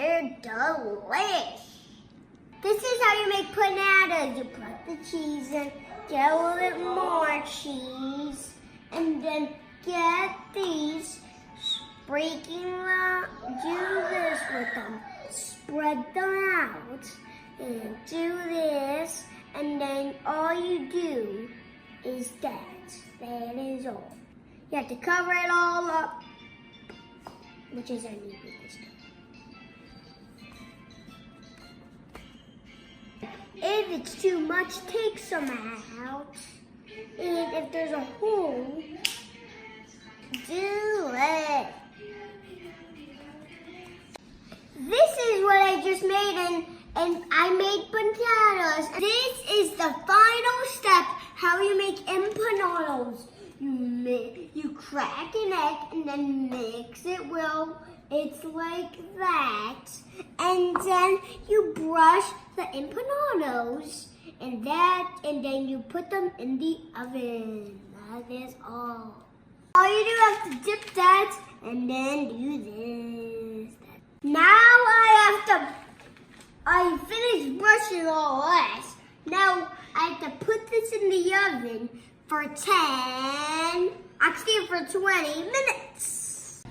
They're delicious. This is how you make empanadas. You put the cheese in, get a little bit more cheese, and then get these, breaking them, do this with them, spread them out, and do this, and then all you do is that. That is all. You have to cover it all up, which is our new business. If it's too much, take some out. And if there's a hole, do it. This is what I just made, and I made empanadas. This is the final step, how you make empanadas. You crack an egg and then mix it well. It's like that. And then you brush the empanadas and then you put them in the oven. That is all. All you do is have to dip that and then do this. Now I finished brushing all this. Now I have to put this in the oven for 20 minutes.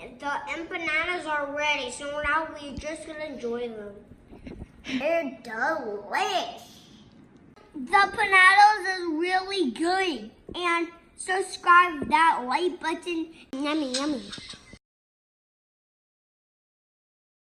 And the empanadas are ready, so now we're just gonna enjoy them. They're delicious. The empanadas is really good, and subscribe that like button. Yummy, yummy.